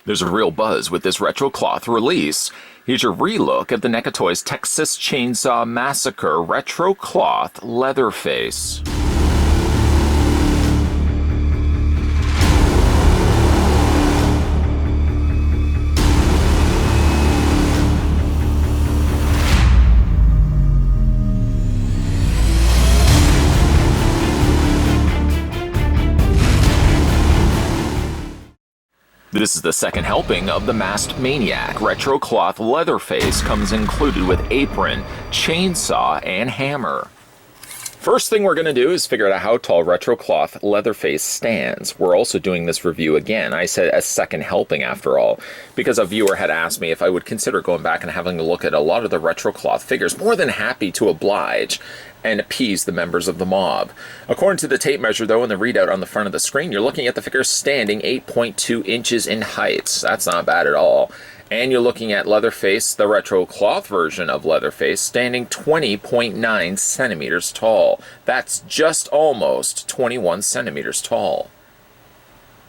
There's a real buzz with this retro cloth release. Here's your relook at the NECA Toys Texas Chainsaw Massacre Retro Cloth Leatherface. This is the second helping of the Masked Maniac. Retro cloth Leatherface comes included with apron, chainsaw, and hammer. First thing we're going to do is figure out how tall retro cloth Leatherface stands. We're also doing this review again. I said a second helping after all, because a viewer had asked me if I would consider going back and having a look at a lot of the retro cloth figures. More than happy to oblige and appease the members of the mob. According to the tape measure, though, and the readout on the front of the screen, you're looking at the figure standing 8.2 inches in height. That's not bad at all. And you're looking at Leatherface, the retro cloth version of Leatherface, standing 20.9 centimeters tall. That's just almost 21 centimeters tall.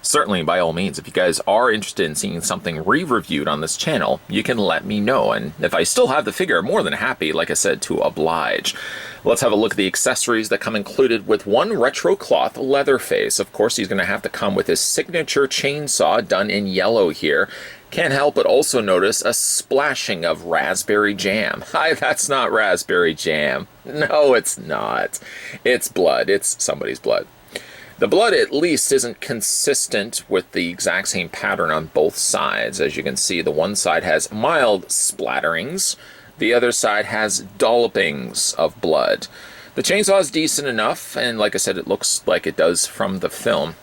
Certainly, by all means, if you guys are interested in seeing something re-reviewed on this channel, you can let me know. And if I still have the figure, I'm more than happy, like I said, to oblige. Let's have a look at the accessories that come included with one retro cloth Leatherface. Of course, he's going to have to come with his signature chainsaw done in yellow here. Can't help but also notice a splashing of raspberry jam. Hi, that's not raspberry jam. No, it's not. It's blood. It's somebody's blood. The blood, at least, isn't consistent with the exact same pattern on both sides. As you can see, the one side has mild splatterings. The other side has dollopings of blood. The chainsaw is decent enough, and like I said, it looks like it does from the film.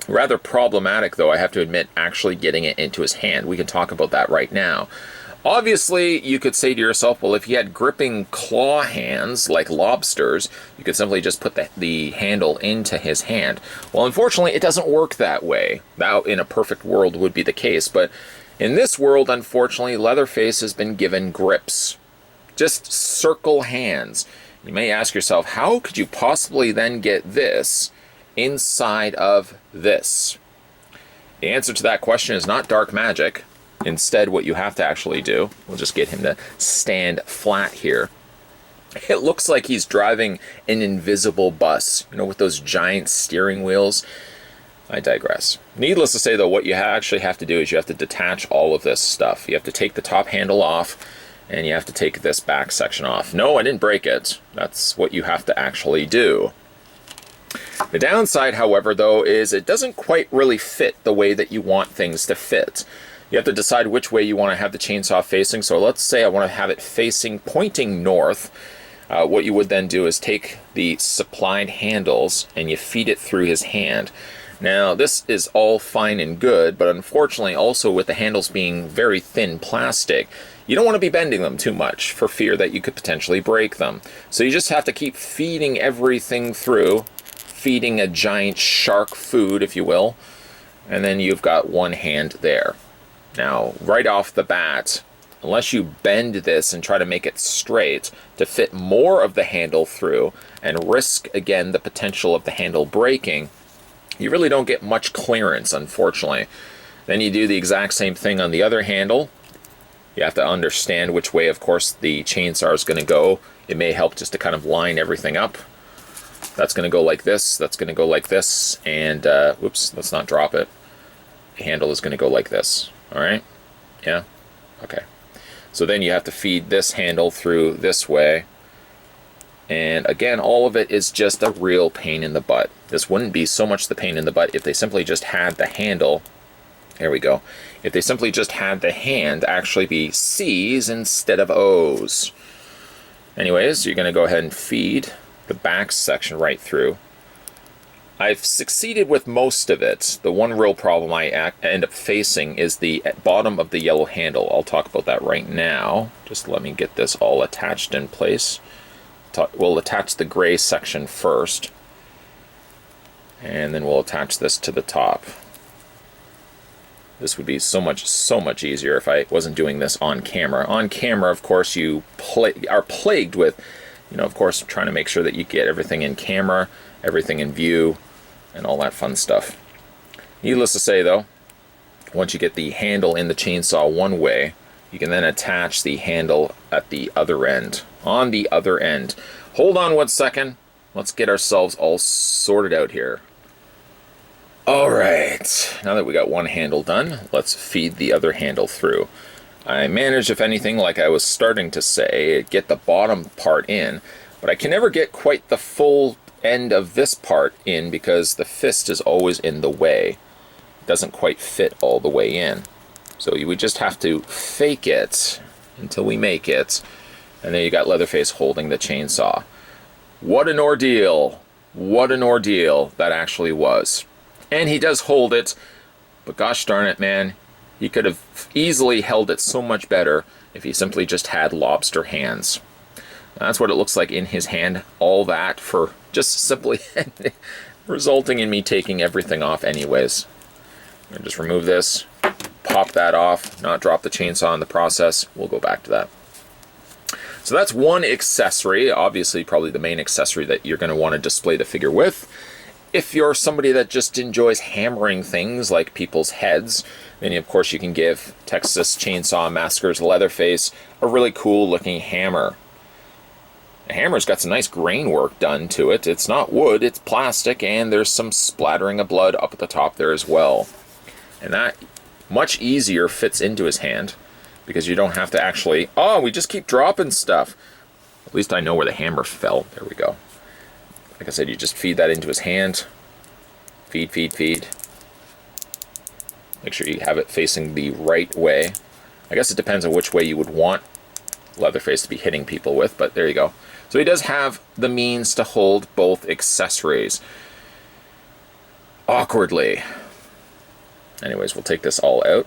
Rather problematic, though, I have to admit, actually getting it into his hand. We can talk about that right now. Obviously, you could say to yourself, well, if he had gripping claw hands like lobsters, you could simply just put the handle into his hand. Well, unfortunately, it doesn't work that way. That, in a perfect world, would be the case. But in this world, unfortunately, Leatherface has been given grips. Just circle hands. You may ask yourself, how could you possibly then get this inside of this? The answer to that question is not dark magic. Instead, what you have to actually do, we'll just get him to stand flat here. It looks like he's driving an invisible bus, you know, with those giant steering wheels. I digress. Needless to say, though, what you actually have to do is you have to detach all of this stuff. You have to take the top handle off, and you have to take this back section off. No, I didn't break it. That's what you have to actually do. The downside, however, though, is it doesn't quite really fit the way that you want things to fit. You have to decide which way you want to have the chainsaw facing. So let's say I want to have it facing, pointing north. What you would then do is take the supplied handles and you feed it through his hand. Now, this is all fine and good, but unfortunately, also with the handles being very thin plastic, you don't want to be bending them too much for fear that you could potentially break them. So you just have to keep feeding everything through, feeding a giant shark food, if you will, and then you've got one hand there. Now, right off the bat, unless you bend this and try to make it straight to fit more of the handle through and risk, again, the potential of the handle breaking, you really don't get much clearance, unfortunately. Then you do the exact same thing on the other handle. You have to understand which way, of course, the chainsaw is going to go. It may help just to kind of line everything up. That's going to go like this, that's going to go like this, and, whoops, let's not drop it. The handle is going to go like this. All right, yeah, okay. So then you have to feed this handle through this way. And again, all of it is just a real pain in the butt. This wouldn't be so much the pain in the butt if they simply just had the handle. There we go. If they simply just had the hand actually be C's instead of O's. Anyways, you're going to go ahead and feed the back section right through. I've succeeded with most of it. The one real problem I end up facing is the bottom of the yellow handle. I'll talk about that right now. Just let me get this all attached in place. We'll attach the gray section first, and then we'll attach this to the top. This would be so much easier if I wasn't doing this on camera. On camera, of course, you are plagued with, you know, of course, trying to make sure that you get everything in camera, everything in view, and all that fun stuff. Needless to say, though, Once you get the handle in the chainsaw one way, you can then attach the handle at the other end, on the other end. Hold on 1 second. Let's get ourselves all sorted out here. All right, now that we got one handle done, let's feed the other handle through. I managed, if anything, like I was starting to say, get the bottom part in, but I can never get quite the full end of this part in because the fist is always in the way. It doesn't quite fit all the way in. So we just have to fake it until we make it. And then you got Leatherface holding the chainsaw. What an ordeal. What an ordeal that actually was. And he does hold it, but gosh darn it, man. He could have easily held it so much better if he simply just had lobster hands. That's what it looks like in his hand. All that for just simply resulting in me taking everything off anyways. I'm gonna just remove this, pop that off, not drop the chainsaw in the process. We'll go back to that. So that's one accessory, obviously probably the main accessory that you're going to want to display the figure with. If you're somebody that just enjoys hammering things like people's heads, then of course you can give Texas Chainsaw Massacre's Leatherface a really cool looking hammer. The hammer's got some nice grain work done to it. It's not wood, it's plastic, and there's some splattering of blood up at the top there as well. And that much easier fits into his hand because you don't have to actually, oh, we just keep dropping stuff. At least I know where the hammer fell. There we go. Like I said, you just feed that into his hand. Feed, feed, feed. Make sure you have it facing the right way. I guess it depends on which way you would want Leatherface to be hitting people with, but there you go. So he does have the means to hold both accessories. Awkwardly. Anyways, we'll take this all out.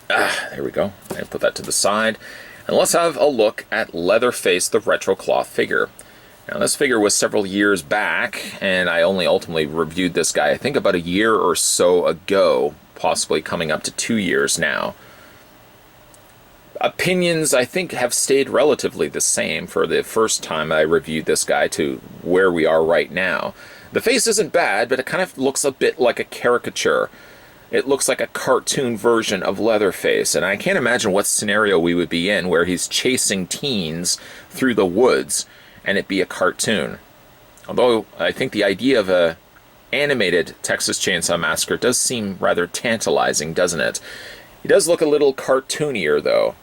There we go. And put that to the side. And let's have a look at Leatherface, the retro cloth figure. Now, this figure was several years back, and I only ultimately reviewed this guy, I think, about a year or so ago, possibly coming up to 2 years now. Opinions, I think, have stayed relatively the same for the first time I reviewed this guy to where we are right now. The face isn't bad, but it kind of looks a bit like a caricature. It looks like a cartoon version of Leatherface, and I can't imagine what scenario we would be in where he's chasing teens through the woods and it be a cartoon. Although I think the idea of a animated Texas Chainsaw Massacre does seem rather tantalizing, doesn't it? He does look a little cartoonier, though.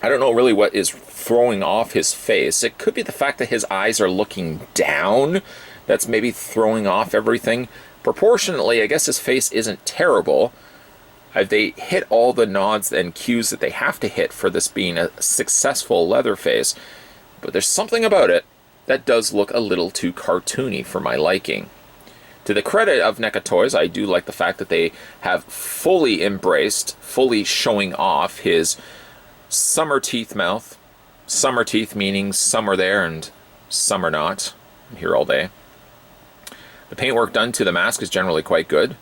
I don't know really what is throwing off his face. It could be the fact that his eyes are looking down. That's maybe throwing off everything. Proportionately, I guess his face isn't terrible. They hit all the nods and cues that they have to hit for this being a successful Leatherface. But there's something about it that does look a little too cartoony for my liking. To the credit of NECA Toys, I do like the fact that they have fully embraced, fully showing off his summer teeth mouth. Summer teeth meaning some are there and some are not. I'm here all day. The paintwork done to the mask is generally quite good.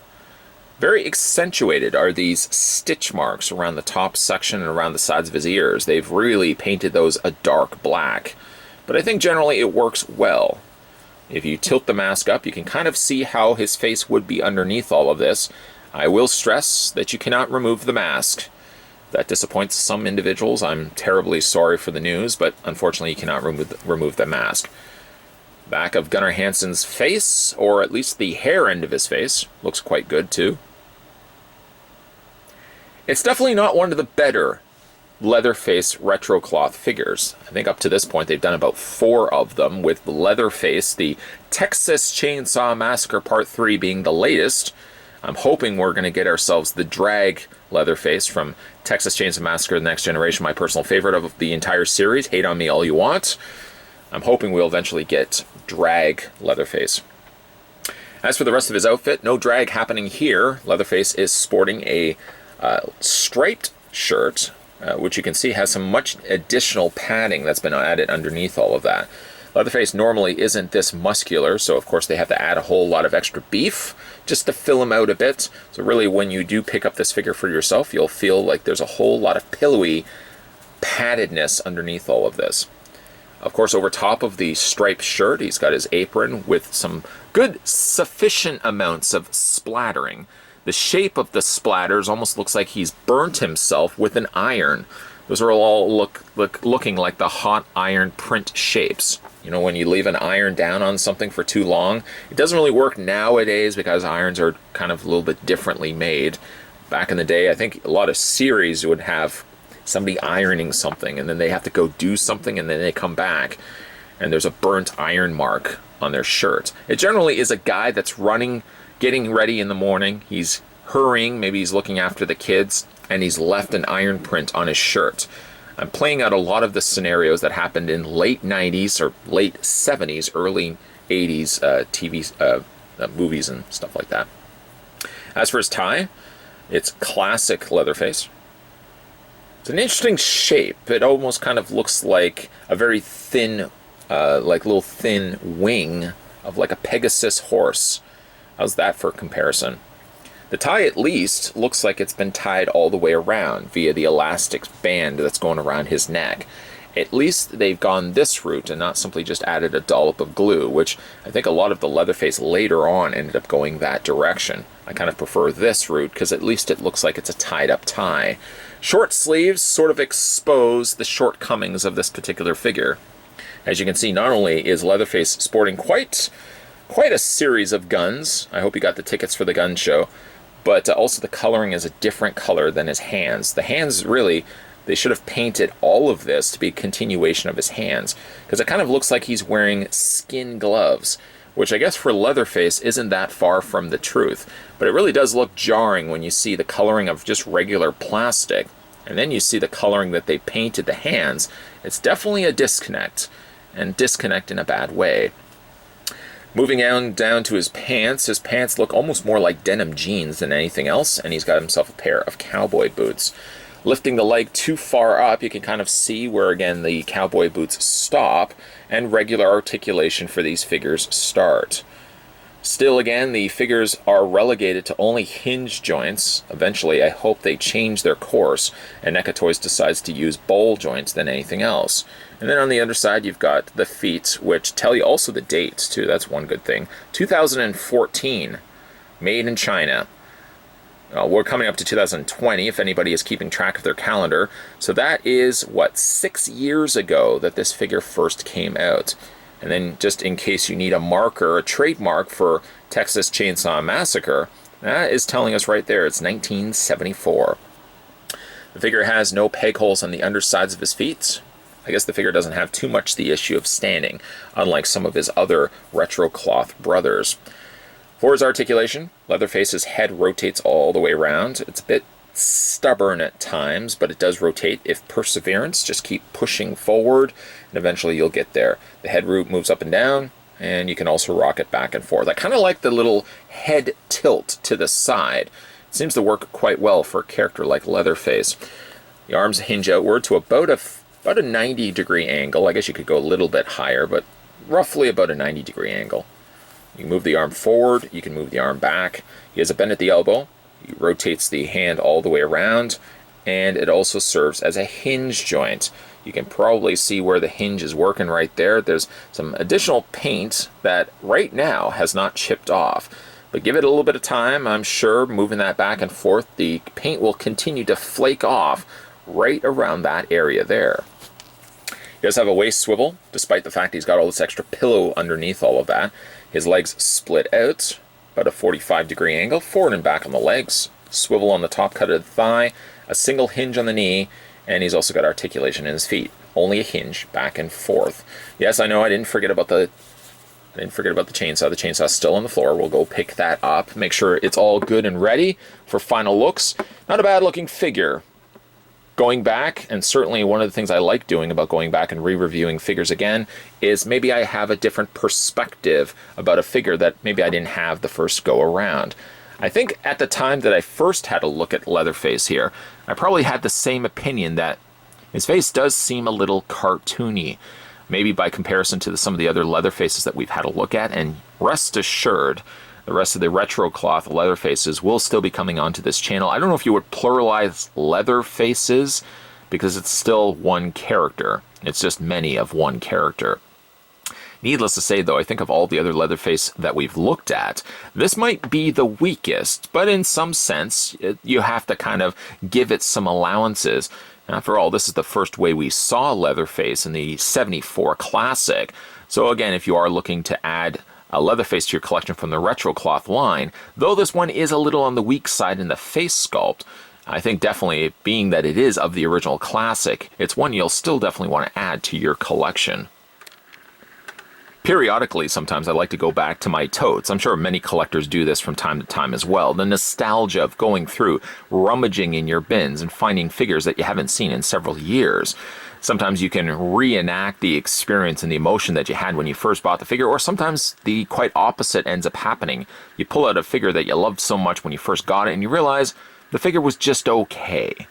Very accentuated are these stitch marks around the top section and around the sides of his ears. They've really painted those a dark black. But I think generally it works well. If you tilt the mask up, you can kind of see how his face would be underneath all of this. I will stress that you cannot remove the mask. That disappoints some individuals. I'm terribly sorry for the news, but unfortunately you cannot remove the mask. Back of Gunnar Hansen's face, or at least the hair end of his face, looks quite good too. It's definitely not one of the better Leatherface retro cloth figures. I think up to this point they've done about 4 of them, with Leatherface, the Texas Chainsaw Massacre Part 3 being the latest. I'm hoping we're going to get ourselves the drag Leatherface from Texas Chainsaw Massacre The Next Generation, my personal favorite of the entire series. Hate on me all you want. I'm hoping we'll eventually get drag Leatherface. As for the rest of his outfit, no drag happening here. Leatherface is sporting a striped shirt, which you can see has some much additional padding that's been added underneath all of that. Leatherface normally isn't this muscular, so of course they have to add a whole lot of extra beef just to fill him out a bit. So really when you do pick up this figure for yourself, you'll feel like there's a whole lot of pillowy paddedness underneath all of this. Of course, over top of the striped shirt, he's got his apron with some good sufficient amounts of splattering. The shape of the splatters almost looks like he's burnt himself with an iron. Those are all looking like the hot iron print shapes. You know, when you leave an iron down on something for too long, it doesn't really work nowadays because irons are kind of a little bit differently made. Back in the day, I think a lot of series would have somebody ironing something, and then they have to go do something, and then they come back, and there's a burnt iron mark on their shirt. It generally is a guy that's running, getting ready in the morning. He's hurrying, maybe he's looking after the kids, and he's left an iron print on his shirt. I'm playing out a lot of the scenarios that happened in late 90s or late 70s, early 80s TV movies and stuff like that. As for his tie, it's classic Leatherface. It's an interesting shape. It almost kind of looks like a very thin, like little thin wing of like a Pegasus horse. How's that for comparison? The tie at least looks like it's been tied all the way around via the elastic band that's going around his neck. At least they've gone this route and not simply just added a dollop of glue, which I think a lot of the Leatherface later on ended up going that direction. I kind of prefer this route because at least it looks like it's a tied up tie. Short sleeves sort of expose the shortcomings of this particular figure. As you can see, not only is Leatherface sporting quite a series of guns. I hope you got the tickets for the gun show. But also the coloring is a different color than his hands. The hands really, they should have painted all of this to be a continuation of his hands, because it kind of looks like he's wearing skin gloves, which I guess for Leatherface isn't that far from the truth. But it really does look jarring when you see the coloring of just regular plastic, and then you see the coloring that they painted the hands. It's definitely a disconnect, and disconnect in a bad way. Moving on down to his pants look almost more like denim jeans than anything else, and he's got himself a pair of cowboy boots. Lifting the leg too far up, you can kind of see where, again, the cowboy boots stop, and regular articulation for these figures start. Still, again, the figures are relegated to only hinge joints. Eventually, I hope they change their course, and NECA Toys decides to use ball joints than anything else. And then on the underside, you've got the feet, which tell you also the dates, too. That's one good thing. 2014, made in China. We're coming up to 2020, if anybody is keeping track of their calendar. So that is, 6 years ago that this figure first came out. And then just in case you need a marker, a trademark for Texas Chainsaw Massacre, that is telling us right there, it's 1974. The figure has no peg holes on the undersides of his feet. I guess the figure doesn't have too much the issue of standing, unlike some of his other retro cloth brothers. For his articulation, Leatherface's head rotates all the way around. It's a bit stubborn at times, but it does rotate if perseverance. Just keep pushing forward, and eventually you'll get there. The head root moves up and down, and you can also rock it back and forth. I kind of like the little head tilt to the side. It seems to work quite well for a character like Leatherface. The arms hinge outward to about a 90-degree angle. I guess you could go a little bit higher, but roughly about a 90-degree angle. You move the arm forward, you can move the arm back. He has a bend at the elbow. He rotates the hand all the way around, and it also serves as a hinge joint. You can probably see where the hinge is working right there. There's some additional paint that right now has not chipped off. But give it a little bit of time, I'm sure, moving that back and forth, the paint will continue to flake off right around that area there. He does have a waist swivel, despite the fact he's got all this extra pillow underneath all of that. His legs split out, about a 45-degree angle, forward and back on the legs, swivel on the top cut of the thigh, a single hinge on the knee, and he's also got articulation in his feet. Only a hinge back and forth. Yes, I know I didn't forget about the chainsaw. The chainsaw's still on the floor. We'll go pick that up, make sure it's all good and ready for final looks. Not a bad looking figure. Going back, and certainly one of the things I like doing about going back and re-reviewing figures again, is maybe I have a different perspective about a figure that maybe I didn't have the first go around. I think at the time that I first had a look at Leatherface here, I probably had the same opinion that his face does seem a little cartoony, maybe by comparison to some of the other Leatherfaces that we've had a look at, and rest assured, the rest of the retro cloth Leatherfaces will still be coming onto this channel. I don't know if you would pluralize Leatherfaces, because it's still one character. It's just many of one character. Needless to say, though, I think of all the other Leatherface that we've looked at, this might be the weakest, but in some sense, you have to kind of give it some allowances. After all, this is the first way we saw Leatherface in the '74 classic. So again, if you are looking to add a Leatherface to your collection from the retro cloth line, though this one is a little on the weak side in the face sculpt, I think definitely, being that it is of the original classic, it's one you'll still definitely want to add to your collection. Periodically, sometimes I like to go back to my totes. I'm sure many collectors do this from time to time as well. The nostalgia of going through, rummaging in your bins and finding figures that you haven't seen in several years. Sometimes you can reenact the experience and the emotion that you had when you first bought the figure, or sometimes the quite opposite ends up happening. You pull out a figure that you loved so much when you first got it and you realize the figure was just okay.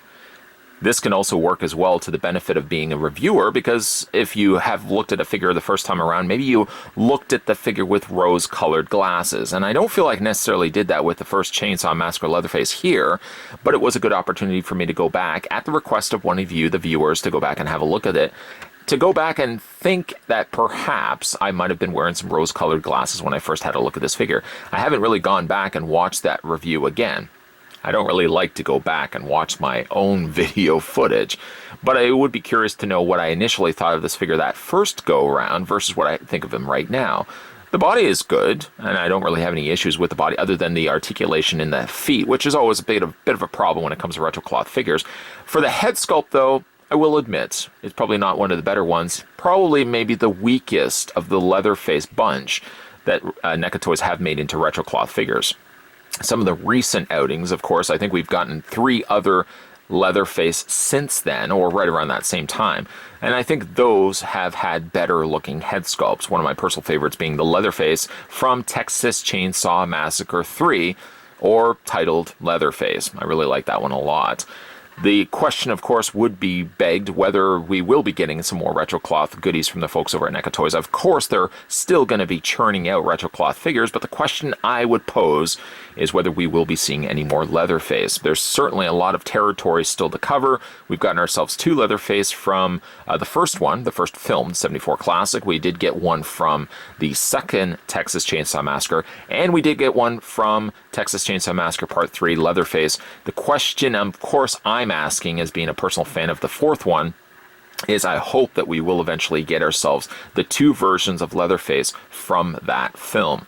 This can also work as well to the benefit of being a reviewer, because if you have looked at a figure the first time around, maybe you looked at the figure with rose-colored glasses. And I don't feel like I necessarily did that with the first Chainsaw Massacre Leatherface here, but it was a good opportunity for me to go back, at the request of one of you, the viewers, to go back and have a look at it, to go back and think that perhaps I might have been wearing some rose-colored glasses when I first had a look at this figure. I haven't really gone back and watched that review again. I don't really like to go back and watch my own video footage, but I would be curious to know what I initially thought of this figure that first go-around versus what I think of him right now. The body is good, and I don't really have any issues with the body other than the articulation in the feet, which is always a bit of a problem when it comes to retro cloth figures. For the head sculpt, though, I will admit, it's probably not one of the better ones. Probably maybe the weakest of the Leatherface bunch that NECA Toys have made into retro cloth figures. Some of the recent outings, of course, I think we've gotten 3 other Leatherface since then, or right around that same time. And I think those have had better looking head sculpts. One of my personal favorites being the Leatherface from Texas Chainsaw Massacre 3, or titled Leatherface. I really like that one a lot. The question, of course, would be begged whether we will be getting some more retro cloth goodies from the folks over at NECA Toys. Of course, they're still going to be churning out retro cloth figures, but the question I would pose is whether we will be seeing any more Leatherface. There's certainly a lot of territory still to cover. We've gotten ourselves 2 Leatherface from the first one, the first filmed '74 classic. We did get one from the second Texas Chainsaw Massacre, and we did get one from Texas Chainsaw Massacre Part 3 Leatherface. The question, of course, I'm asking, as being a personal fan of the 4th one, is I hope that we will eventually get ourselves the 2 versions of Leatherface from that film.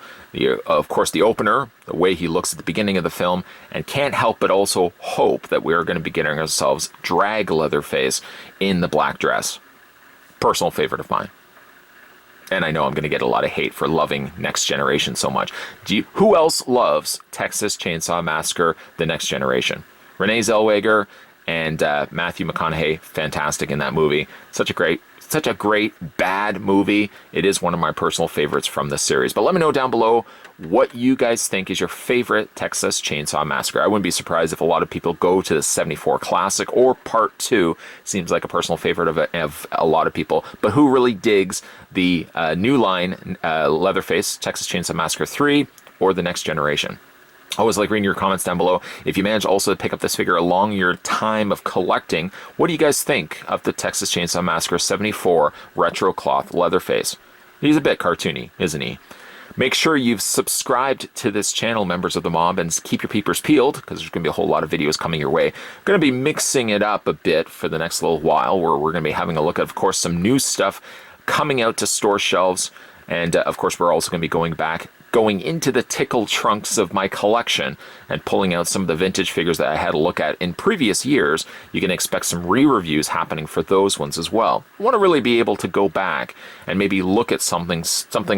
Of course, the opener, the way he looks at the beginning of the film, and can't help but also hope that we're going to be getting ourselves drag Leatherface in the black dress. Personal favorite of mine. And I know I'm going to get a lot of hate for loving Next Generation so much. Who else loves Texas Chainsaw Massacre: The Next Generation? Renee Zellweger and Matthew McConaughey, fantastic in that movie. Such a great bad movie. It is one of my personal favorites from the series. But let me know down below what you guys think is your favorite Texas Chainsaw Massacre. I wouldn't be surprised if a lot of people go to the '74 classic or Part 2. Seems like a personal favorite of a lot of people. But who really digs the new line Leatherface, Texas Chainsaw Massacre 3, or The Next Generation? I always like reading your comments down below. If you manage also to pick up this figure along your time of collecting, what do you guys think of the Texas Chainsaw Massacre '74 retro cloth Leatherface? He's a bit cartoony, isn't he? Make sure you've subscribed to this channel, members of the mob, and keep your peepers peeled, because there's going to be a whole lot of videos coming your way. I'm going to be mixing it up a bit for the next little while, where we're going to be having a look at, of course, some new stuff coming out to store shelves. And, of course, we're also going to be going into the tickle trunks of my collection and pulling out some of the vintage figures that I had a look at in previous years. You can expect some re-reviews happening for those ones as well. I want to really be able to go back and maybe look at something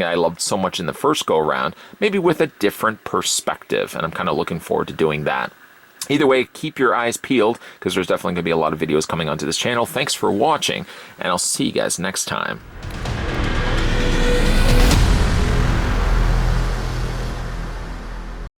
I loved so much in the first go-around, maybe with a different perspective, and I'm kind of looking forward to doing that. Either way, keep your eyes peeled, because there's definitely going to be a lot of videos coming onto this channel. Thanks for watching, and I'll see you guys next time.